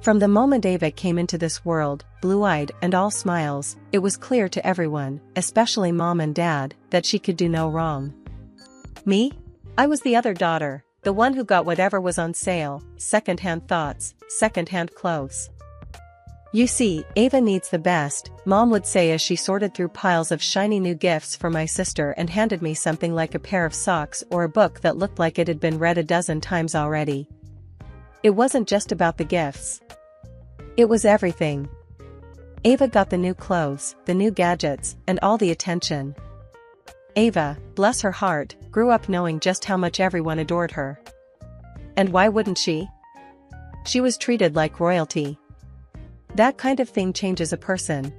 From the moment Ava came into this world, blue-eyed and all smiles, it was clear to everyone, especially Mom and Dad, that she could do no wrong. Me? I was the other daughter, the one who got whatever was on sale, second-hand thoughts, second-hand clothes. You see, Ava needs the best, Mom would say as she sorted through piles of shiny new gifts for my sister and handed me something like a pair of socks or a book that looked like it had been read a dozen times already. It wasn't just about the gifts. It was everything. Ava got the new clothes, the new gadgets, and all the attention. Ava, bless her heart, grew up knowing just how much everyone adored her. And why wouldn't she? She was treated like royalty. That kind of thing changes a person.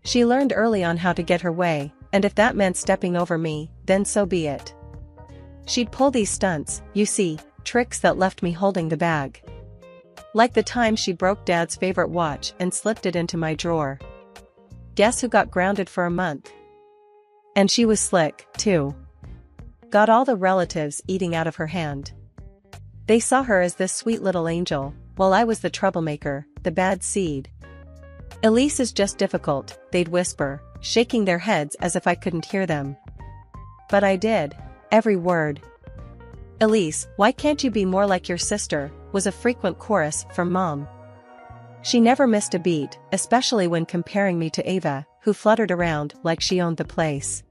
She learned early on how to get her way, and if that meant stepping over me, then so be it. She'd pull these stunts, you see, tricks that left me holding the bag. Like the time she broke Dad's favorite watch and slipped it into my drawer. Guess who got grounded for a month? And she was slick, too. Got all the relatives eating out of her hand. They saw her as this sweet little angel, while I was the troublemaker, the bad seed. Elise is just difficult, they'd whisper, shaking their heads as if I couldn't hear them. But I did. Every word. Elise, why can't you be more like your sister, was a frequent chorus from Mom. She never missed a beat, especially when comparing me to Ava, who fluttered around like she owned the place.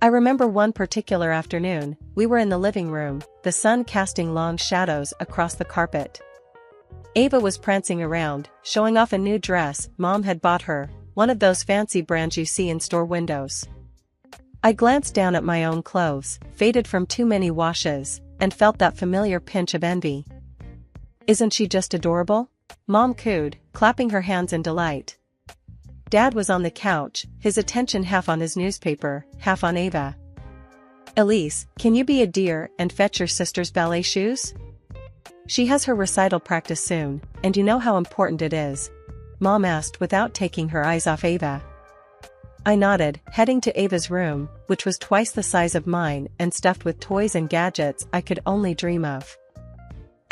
I remember one particular afternoon, we were in the living room, the sun casting long shadows across the carpet. Ava was prancing around, showing off a new dress Mom had bought her, one of those fancy brands you see in store windows. I glanced down at my own clothes, faded from too many washes, and felt that familiar pinch of envy. Isn't she just adorable? Mom cooed, clapping her hands in delight. Dad was on the couch, his attention half on his newspaper, half on Ava. Elise, can you be a dear and fetch your sister's ballet shoes? She has her recital practice soon, and you know how important it is. Mom asked without taking her eyes off Ava. I nodded, heading to Ava's room, which was twice the size of mine and stuffed with toys and gadgets I could only dream of.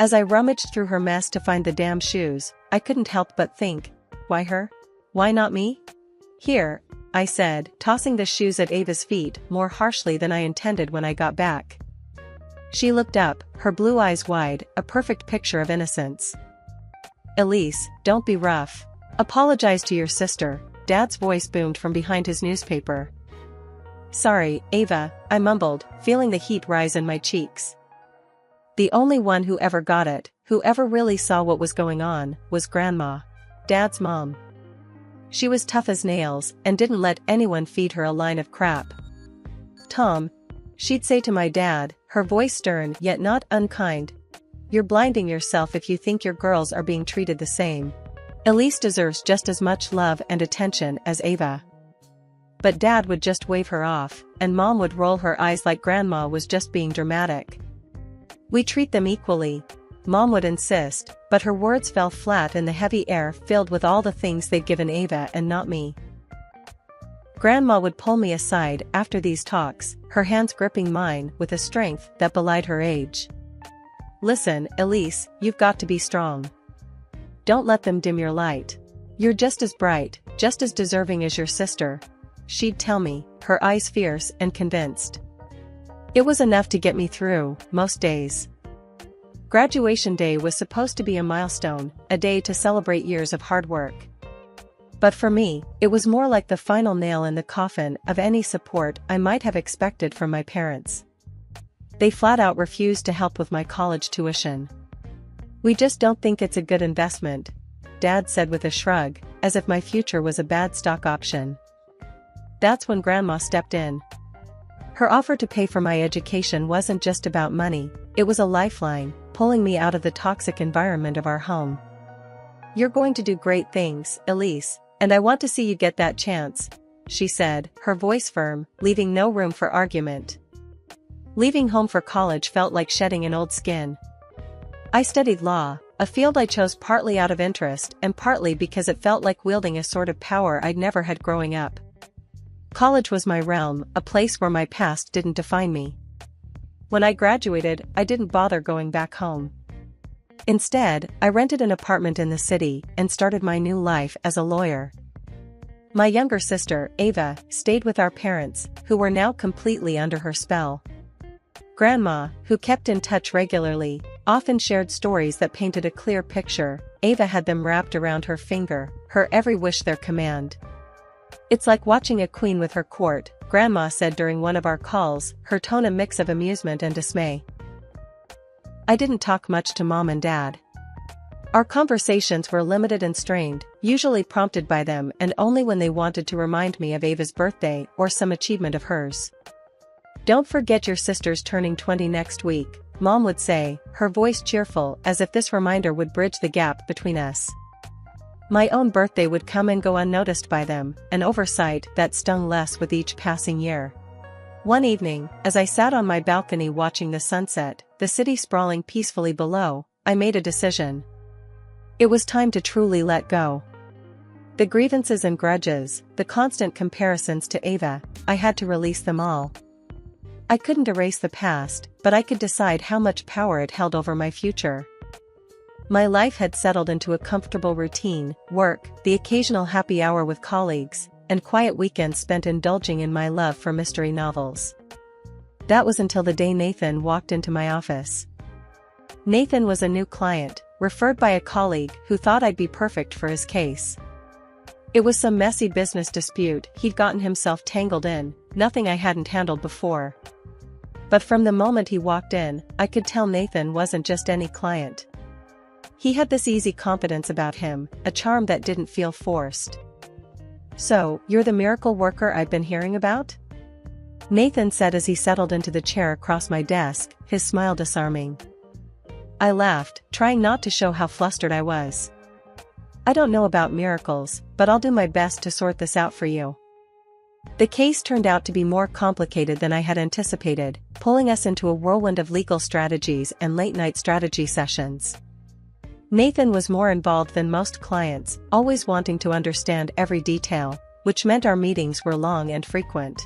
As I rummaged through her mess to find the damn shoes, I couldn't help but think, why her? Why not me? Here, I said, tossing the shoes at Ava's feet more harshly than I intended when I got back. She looked up, her blue eyes wide, a perfect picture of innocence. Elise, don't be rough. Apologize to your sister, Dad's voice boomed from behind his newspaper. Sorry, Ava, I mumbled, feeling the heat rise in my cheeks. The only one who ever got it, who ever really saw what was going on, was Grandma, Dad's mom. She was tough as nails and didn't let anyone feed her a line of crap. Tom, she'd say to my dad, her voice stern yet not unkind, you're blinding yourself if you think your girls are being treated the same. Elise deserves just as much love and attention as Ava. But Dad would just wave her off, and Mom would roll her eyes like Grandma was just being dramatic. We treat them equally, Mom would insist, but her words fell flat in the heavy air filled with all the things they'd given Ava and not me. Grandma would pull me aside after these talks, her hands gripping mine with a strength that belied her age. Listen, Elise, you've got to be strong. Don't let them dim your light. You're just as bright, just as deserving as your sister, she'd tell me, her eyes fierce and convinced. It was enough to get me through, most days. Graduation day was supposed to be a milestone, a day to celebrate years of hard work. But for me, it was more like the final nail in the coffin of any support I might have expected from my parents. They flat out refused to help with my college tuition. We just don't think it's a good investment, Dad said with a shrug, as if my future was a bad stock option. That's when Grandma stepped in. Her offer to pay for my education wasn't just about money, it was a lifeline, pulling me out of the toxic environment of our home. You're going to do great things, Elise, and I want to see you get that chance, she said, her voice firm, leaving no room for argument. Leaving home for college felt like shedding an old skin. I studied law, a field I chose partly out of interest and partly because it felt like wielding a sort of power I'd never had growing up. College was my realm, a place where my past didn't define me. When I graduated, I didn't bother going back home. Instead, I rented an apartment in the city and started my new life as a lawyer. My younger sister, Ava, stayed with our parents, who were now completely under her spell. Grandma, who kept in touch regularly, often shared stories that painted a clear picture. Ava had them wrapped around her finger, her every wish their command. "It's like watching a queen with her court," Grandma said during one of our calls, her tone a mix of amusement and dismay. I didn't talk much to Mom and Dad. Our conversations were limited and strained, usually prompted by them and only when they wanted to remind me of Ava's birthday or some achievement of hers. "Don't forget your sister's turning 20 next week," Mom would say, her voice cheerful as if this reminder would bridge the gap between us. My own birthday would come and go unnoticed by them, an oversight that stung less with each passing year. One evening, as I sat on my balcony watching the sunset, the city sprawling peacefully below, I made a decision. It was time to truly let go. The grievances and grudges, the constant comparisons to Ava, I had to release them all. I couldn't erase the past, but I could decide how much power it held over my future. My life had settled into a comfortable routine, work, the occasional happy hour with colleagues, and quiet weekends spent indulging in my love for mystery novels. That was until the day Nathan walked into my office. Nathan was a new client, referred by a colleague who thought I'd be perfect for his case. It was some messy business dispute he'd gotten himself tangled in, nothing I hadn't handled before. But from the moment he walked in, I could tell Nathan wasn't just any client. He had this easy confidence about him, a charm that didn't feel forced. "So, you're the miracle worker I've been hearing about?" Nathan said as he settled into the chair across my desk, his smile disarming. I laughed, trying not to show how flustered I was. "I don't know about miracles, but I'll do my best to sort this out for you." The case turned out to be more complicated than I had anticipated, pulling us into a whirlwind of legal strategies and late-night strategy sessions. Nathan was more involved than most clients, always wanting to understand every detail, which meant our meetings were long and frequent.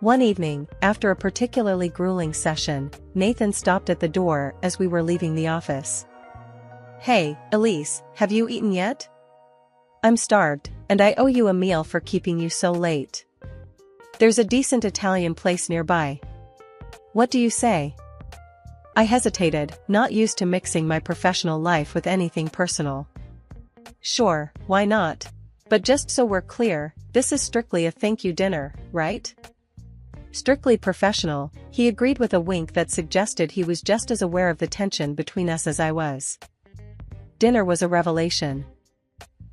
One evening, after a particularly grueling session, Nathan stopped at the door as we were leaving the office. "Hey, Elise, have you eaten yet? I'm starved, and I owe you a meal for keeping you so late. There's a decent Italian place nearby. What do you say?" I hesitated, not used to mixing my professional life with anything personal. "Sure, why not? But just so we're clear, this is strictly a thank you dinner, right?" Strictly professional, he agreed with a wink that suggested he was just as aware of the tension between us as I was. Dinner was a revelation.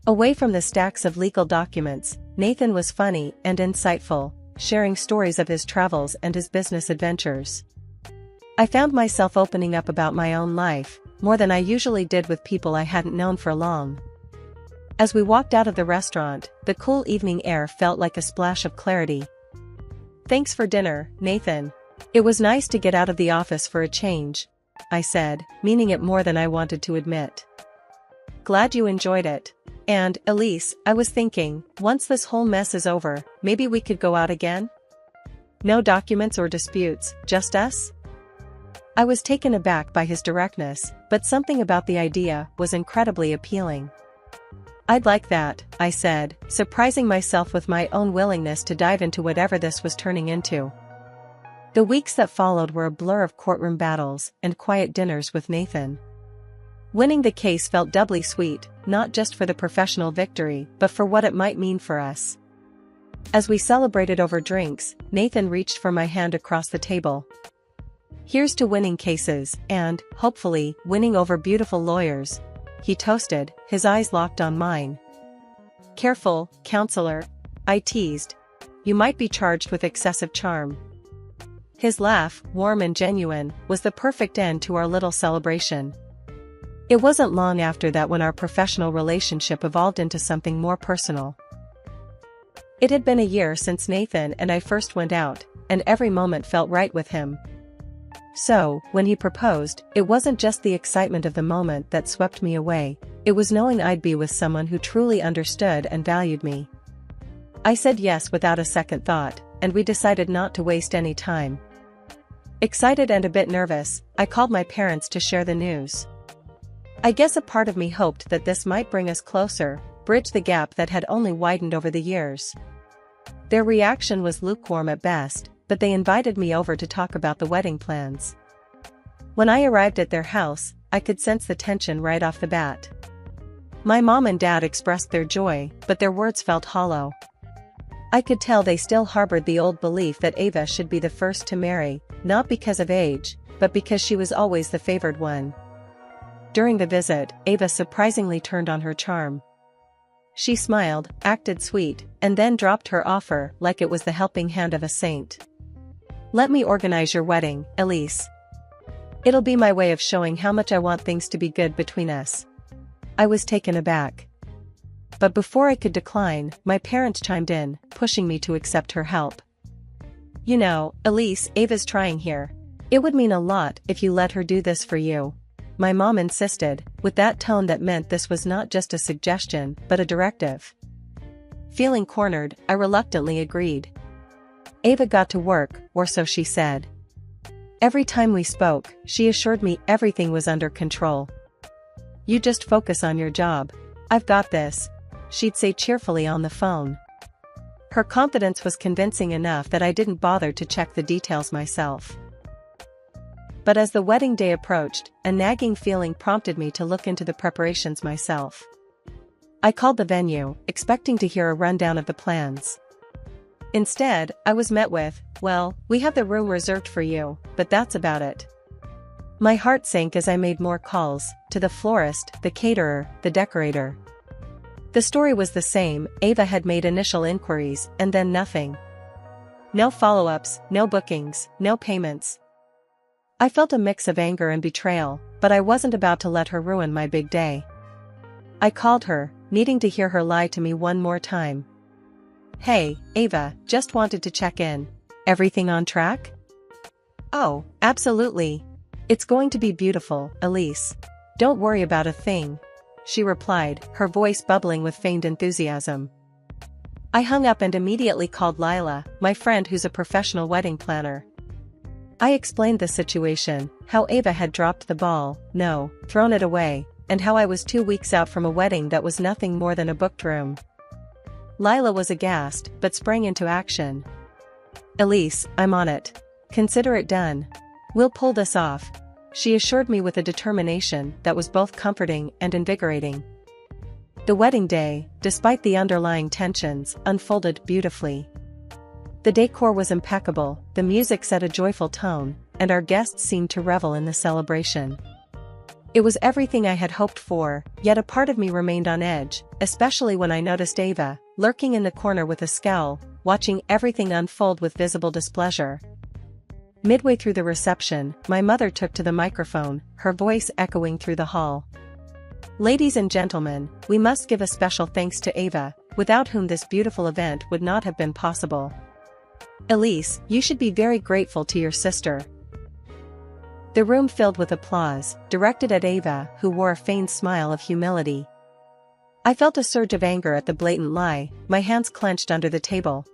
Away from the stacks of legal documents, Nathan was funny and insightful, sharing stories of his travels and his business adventures. I found myself opening up about my own life, more than I usually did with people I hadn't known for long. As we walked out of the restaurant, the cool evening air felt like a splash of clarity. "Thanks for dinner, Nathan. It was nice to get out of the office for a change," I said, meaning it more than I wanted to admit. "Glad you enjoyed it. And, Elise, I was thinking, once this whole mess is over, maybe we could go out again? No documents or disputes, just us?" I was taken aback by his directness, but something about the idea was incredibly appealing. "I'd like that," I said, surprising myself with my own willingness to dive into whatever this was turning into. The weeks that followed were a blur of courtroom battles and quiet dinners with Nathan. Winning the case felt doubly sweet, not just for the professional victory, but for what it might mean for us. As we celebrated over drinks, Nathan reached for my hand across the table. "Here's to winning cases, and, hopefully, winning over beautiful lawyers," he toasted, his eyes locked on mine. "Careful, counselor," I teased. "You might be charged with excessive charm." His laugh, warm and genuine, was the perfect end to our little celebration. It wasn't long after that when our professional relationship evolved into something more personal. It had been a year since Nathan and I first went out, and every moment felt right with him. So, when he proposed, it wasn't just the excitement of the moment that swept me away, it was knowing I'd be with someone who truly understood and valued me. I said yes without a second thought, and we decided not to waste any time. Excited and a bit nervous, I called my parents to share the news. I guess a part of me hoped that this might bring us closer, bridge the gap that had only widened over the years. Their reaction was lukewarm at best, but they invited me over to talk about the wedding plans. When I arrived at their house, I could sense the tension right off the bat. My mom and dad expressed their joy, but their words felt hollow. I could tell they still harbored the old belief that Ava should be the first to marry, not because of age, but because she was always the favored one. During the visit, Ava surprisingly turned on her charm. She smiled, acted sweet, and then dropped her offer like it was the helping hand of a saint. "Let me organize your wedding, Elise. It'll be my way of showing how much I want things to be good between us." I was taken aback. But before I could decline, my parents chimed in, pushing me to accept her help. "You know, Elise, Ava's trying here. It would mean a lot if you let her do this for you," my mom insisted, with that tone that meant this was not just a suggestion but a directive. Feeling cornered, I reluctantly agreed. Ava got to work, or so she said. Every time we spoke, she assured me everything was under control. "You just focus on your job. I've got this," she'd say cheerfully on the phone. Her confidence was convincing enough that I didn't bother to check the details myself. But as the wedding day approached, a nagging feeling prompted me to look into the preparations myself. I called the venue, expecting to hear a rundown of the plans. Instead, I was met with, "Well, we have the room reserved for you, but that's about it." My heart sank as I made more calls, to the florist, the caterer, the decorator. The story was the same. Ava had made initial inquiries, and then nothing. No follow-ups, no bookings, no payments. I felt a mix of anger and betrayal, but I wasn't about to let her ruin my big day. I called her, needing to hear her lie to me one more time. "Hey, Ava, just wanted to check in. Everything on track?" "Oh, absolutely. It's going to be beautiful, Elise. Don't worry about a thing," she replied, her voice bubbling with feigned enthusiasm. I hung up and immediately called Lila, my friend who's a professional wedding planner. I explained the situation, how Ava had dropped the ball, no, thrown it away, and how I was 2 weeks out from a wedding that was nothing more than a booked room. Lila was aghast, but sprang into action. "Elise, I'm on it. Consider it done. We'll pull this off," she assured me with a determination that was both comforting and invigorating. The wedding day, despite the underlying tensions, unfolded beautifully. The decor was impeccable, the music set a joyful tone, and our guests seemed to revel in the celebration. It was everything I had hoped for, yet a part of me remained on edge, especially when I noticed Ava, lurking in the corner with a scowl, watching everything unfold with visible displeasure. Midway through the reception, my mother took to the microphone, her voice echoing through the hall. "Ladies and gentlemen, we must give a special thanks to Ava, without whom this beautiful event would not have been possible. Elise, you should be very grateful to your sister." The room filled with applause, directed at Ava, who wore a feigned smile of humility. I felt a surge of anger at the blatant lie, my hands clenched under the table.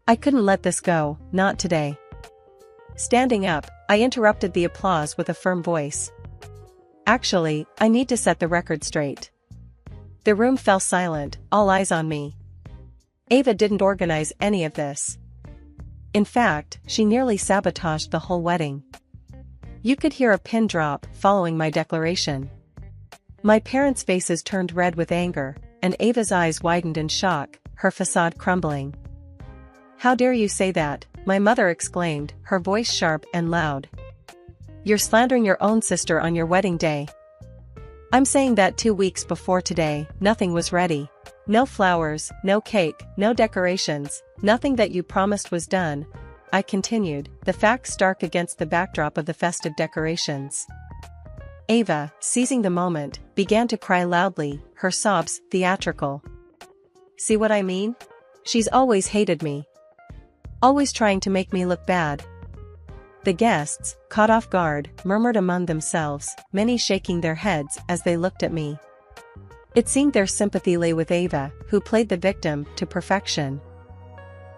I couldn't let this go, not today. Standing up, I interrupted the applause with a firm voice. "Actually, I need to set the record straight." The room fell silent, all eyes on me. Ava didn't organize any of this. In fact, she nearly sabotaged the whole wedding. You could hear a pin drop following my declaration. My parents' faces turned red with anger, and Ava's eyes widened in shock, her facade crumbling. "How dare you say that?" my mother exclaimed, her voice sharp and loud. "You're slandering your own sister on your wedding day." "I'm saying that 2 weeks before today, nothing was ready. No flowers, no cake, no decorations, nothing that you promised was done," I continued, the facts stark against the backdrop of the festive decorations. Ava, seizing the moment, began to cry loudly, her sobs theatrical. "See what I mean? She's always hated me. Always trying to make me look bad." The guests, caught off guard, murmured among themselves, many shaking their heads as they looked at me. It seemed their sympathy lay with Ava, who played the victim to perfection.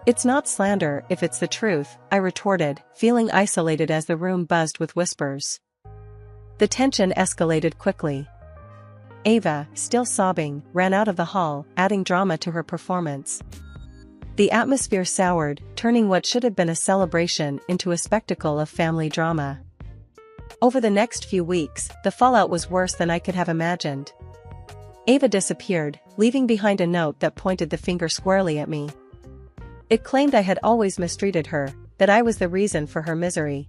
"It's not slander if it's the truth," I retorted, feeling isolated as the room buzzed with whispers. The tension escalated quickly. Ava, still sobbing, ran out of the hall, adding drama to her performance. The atmosphere soured, turning what should have been a celebration into a spectacle of family drama. Over the next few weeks, the fallout was worse than I could have imagined. Ava disappeared, leaving behind a note that pointed the finger squarely at me. It claimed I had always mistreated her, that I was the reason for her misery.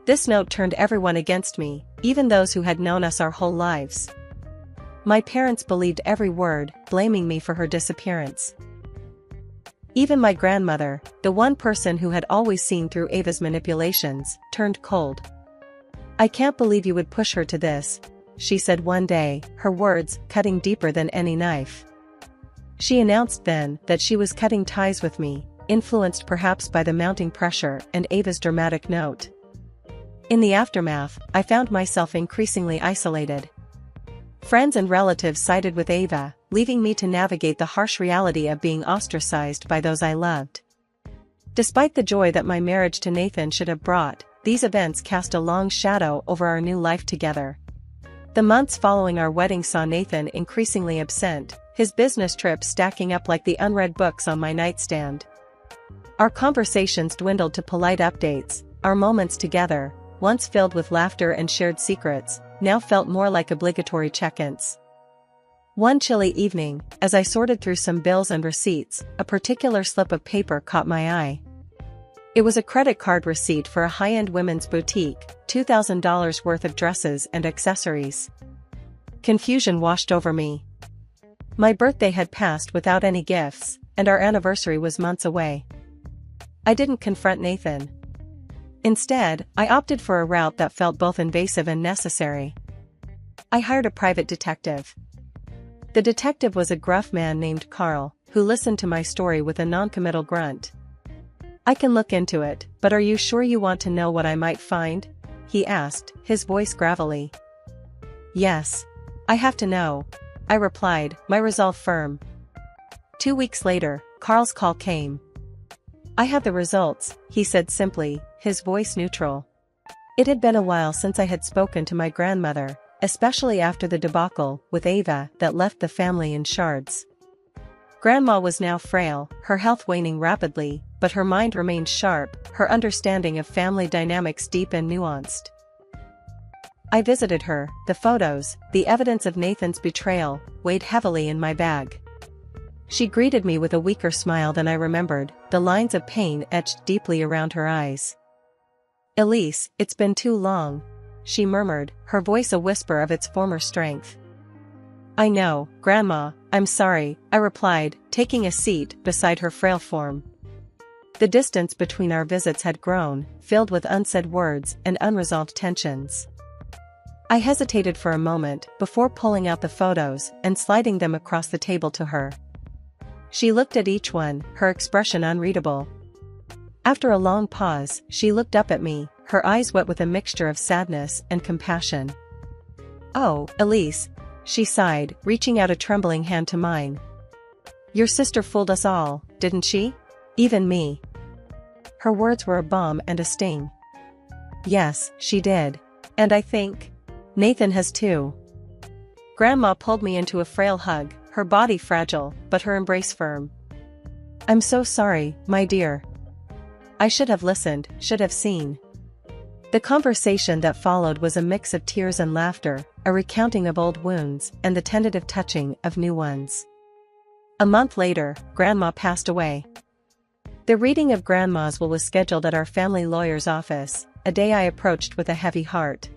This note turned everyone against me, even those who had known us our whole lives. My parents believed every word, blaming me for her disappearance. Even my grandmother, the one person who had always seen through Ava's manipulations, turned cold. "I can't believe you would push her to this," she said one day, her words cutting deeper than any knife. She announced then that she was cutting ties with me, influenced perhaps by the mounting pressure and Ava's dramatic note. In the aftermath, I found myself increasingly isolated. Friends and relatives sided with Ava, leaving me to navigate the harsh reality of being ostracized by those I loved. Despite the joy that my marriage to Nathan should have brought, these events cast a long shadow over our new life together. The months following our wedding saw Nathan increasingly absent, his business trips stacking up like the unread books on my nightstand. Our conversations dwindled to polite updates, our moments together, once filled with laughter and shared secrets, now felt more like obligatory check-ins. One chilly evening, as I sorted through some bills and receipts, a particular slip of paper caught my eye. It was a credit card receipt for a high-end women's boutique, $2,000 worth of dresses and accessories. Confusion washed over me. My birthday had passed without any gifts, and our anniversary was months away. I didn't confront Nathan. Instead, I opted for a route that felt both invasive and necessary. I hired a private detective. The detective was a gruff man named Carl, who listened to my story with a non-committal grunt. "I can look into it, but are you sure you want to know what I might find?" he asked, his voice gravelly. "Yes. I have to know," I replied, my resolve firm. 2 weeks later, Carl's call came. "I have the results," he said simply, his voice neutral. It had been a while since I had spoken to my grandmother, especially after the debacle with Ava that left the family in shards. Grandma was now frail, her health waning rapidly, but her mind remained sharp, her understanding of family dynamics deep and nuanced. I visited her, the photos, the evidence of Nathan's betrayal, weighed heavily in my bag. She greeted me with a weaker smile than I remembered, the lines of pain etched deeply around her eyes. "Elise, it's been too long," she murmured, her voice a whisper of its former strength. "I know, Grandma, I'm sorry," I replied, taking a seat beside her frail form. The distance between our visits had grown, filled with unsaid words and unresolved tensions. I hesitated for a moment before pulling out the photos and sliding them across the table to her. She looked at each one, her expression unreadable. After a long pause, she looked up at me, her eyes wet with a mixture of sadness and compassion. "Oh, Elise," she sighed, reaching out a trembling hand to mine. "Your sister fooled us all, didn't she? Even me." Her words were a balm and a sting. "Yes, she did. And I think Nathan has too." Grandma pulled me into a frail hug, her body fragile, but her embrace firm. "I'm so sorry, my dear. I should have listened, should have seen." The conversation that followed was a mix of tears and laughter, a recounting of old wounds, and the tentative touching of new ones. A month later, Grandma passed away. The reading of Grandma's will was scheduled at our family lawyer's office, a day I approached with a heavy heart.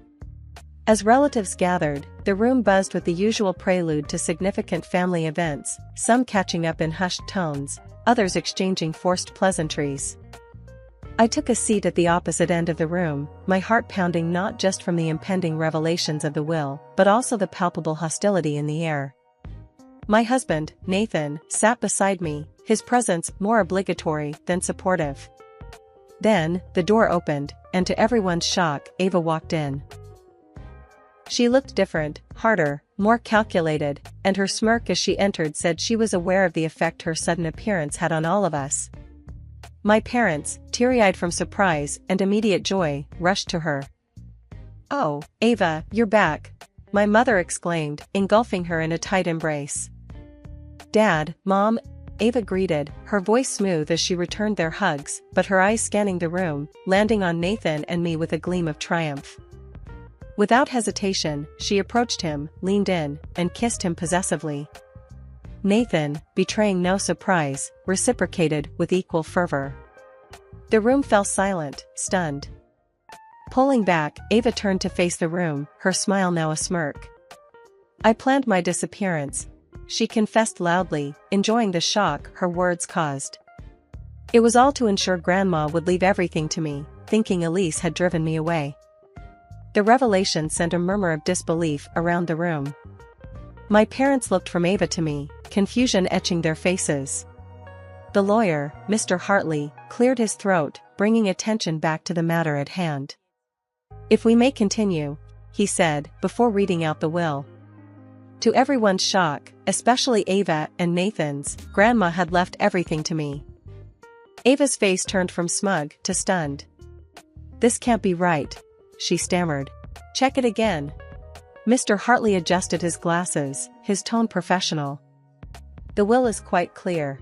As relatives gathered, the room buzzed with the usual prelude to significant family events, some catching up in hushed tones, others exchanging forced pleasantries. I took a seat at the opposite end of the room, my heart pounding not just from the impending revelations of the will, but also the palpable hostility in the air. My husband, Nathan, sat beside me, his presence more obligatory than supportive. Then, the door opened, and to everyone's shock, Ava walked in. She looked different, harder, more calculated, and her smirk as she entered said she was aware of the effect her sudden appearance had on all of us. My parents, teary-eyed from surprise and immediate joy, rushed to her. "Oh, Ava, you're back. my mother exclaimed, engulfing her in a tight embrace. Dad, Mom, Ava greeted, her voice smooth as she returned their hugs, but her eyes scanning the room, landing on Nathan and me with a gleam of triumph. Without hesitation, she approached him, leaned in, and kissed him possessively. Nathan, betraying no surprise, reciprocated with equal fervor. The room fell silent, stunned. Pulling back, Ava turned to face the room, her smile now a smirk. I planned my disappearance, she confessed loudly, enjoying the shock her words caused. It was all to ensure Grandma would leave everything to me, thinking Elise had driven me away. The revelation sent a murmur of disbelief around the room. My parents looked from Ava to me, confusion etching their faces. The lawyer, Mr. Hartley, cleared his throat, bringing attention back to the matter at hand. If we may continue, he said, before reading out the will. To everyone's shock, especially Ava and Nathan's, Grandma had left everything to me. Ava's face turned from smug to stunned. This can't be right, she stammered. Check it again. Mr. Hartley adjusted his glasses, his tone professional. The will is quite clear.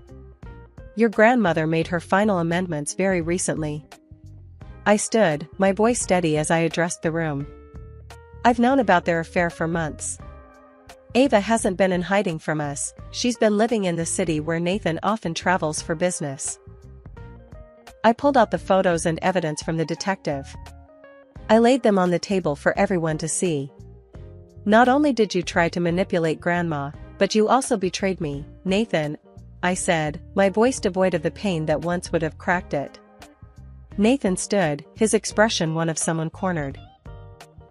Your grandmother made her final amendments very recently. I stood, my voice steady as I addressed the room. I've known about their affair for months. Ava hasn't been in hiding from us, she's been living in the city where Nathan often travels for business. I pulled out the photos and evidence from the detective. I laid them on the table for everyone to see. Not only did you try to manipulate Grandma, but you also betrayed me, Nathan, I said, my voice devoid of the pain that once would have cracked it. Nathan stood, his expression one of someone cornered.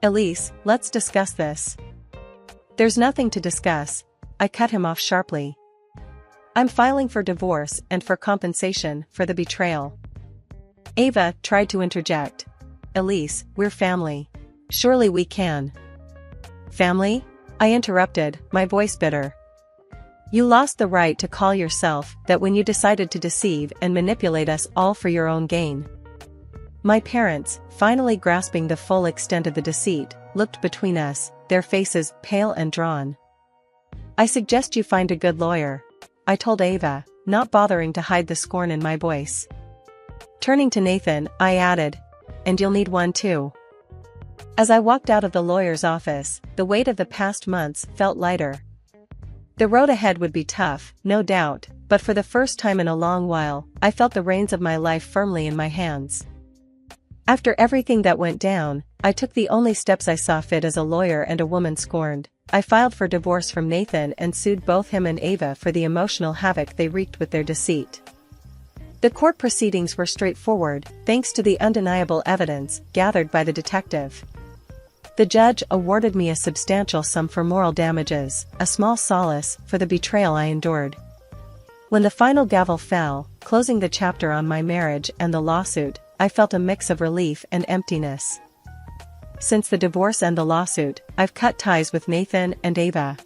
Elise, let's discuss this. There's nothing to discuss, I cut him off sharply. I'm filing for divorce and for compensation for the betrayal. Ava tried to interject. Elise, we're family. Surely we can. Family? I interrupted, my voice bitter. You lost the right to call yourself that when you decided to deceive and manipulate us all for your own gain. My parents, finally grasping the full extent of the deceit, looked between us, their faces pale and drawn. I suggest you find a good lawyer, I told Ava, not bothering to hide the scorn in my voice. Turning to Nathan, I added, and you'll need one too. As I walked out of the lawyer's office, the weight of the past months felt lighter. The road ahead would be tough, no doubt, but for the first time in a long while, I felt the reins of my life firmly in my hands. After everything that went down, I took the only steps I saw fit as a lawyer and a woman scorned. I filed for divorce from Nathan and sued both him and Ava for the emotional havoc they wreaked with their deceit. The court proceedings were straightforward, thanks to the undeniable evidence gathered by the detective. The judge awarded me a substantial sum for moral damages, a small solace for the betrayal I endured. When the final gavel fell, closing the chapter on my marriage and the lawsuit, I felt a mix of relief and emptiness. Since the divorce and the lawsuit, I've cut ties with Nathan and Ava.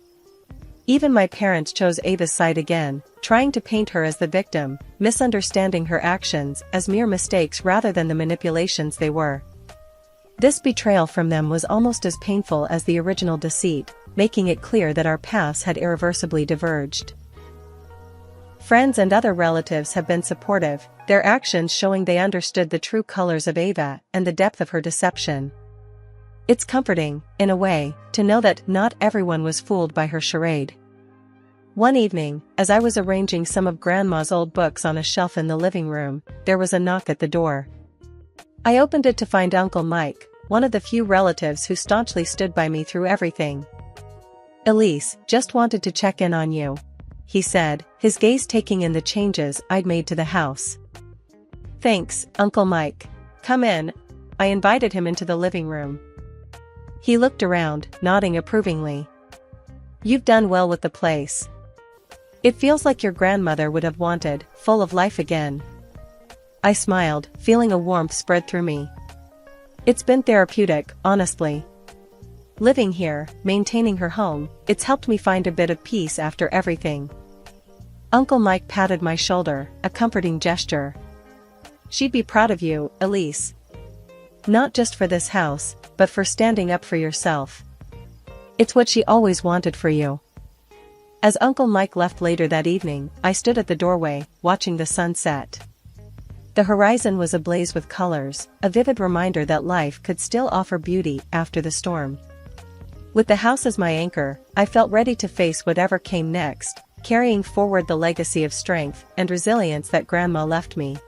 Even my parents chose Ava's side again, trying to paint her as the victim, misunderstanding her actions as mere mistakes rather than the manipulations they were. This betrayal from them was almost as painful as the original deceit, making it clear that our paths had irreversibly diverged. Friends and other relatives have been supportive, their actions showing they understood the true colors of Ava and the depth of her deception. It's comforting, in a way, to know that not everyone was fooled by her charade. One evening, as I was arranging some of Grandma's old books on a shelf in the living room, there was a knock at the door. I opened it to find Uncle Mike, one of the few relatives who staunchly stood by me through everything. Elise, just wanted to check in on you, he said, his gaze taking in the changes I'd made to the house. Thanks, Uncle Mike. Come in. I invited him into the living room. He looked around, nodding approvingly. You've done well with the place. It feels like your grandmother would have wanted, full of life again. I smiled, feeling a warmth spread through me. It's been therapeutic, honestly. Living here, maintaining her home, it's helped me find a bit of peace after everything. Uncle Mike patted my shoulder, a comforting gesture. She'd be proud of you, Elise. Not just for this house, but for standing up for yourself. It's what she always wanted for you. As Uncle Mike left later that evening, I stood at the doorway, watching the sun set. The horizon was ablaze with colors, a vivid reminder that life could still offer beauty after the storm. With the house as my anchor, I felt ready to face whatever came next, carrying forward the legacy of strength and resilience that Grandma left me.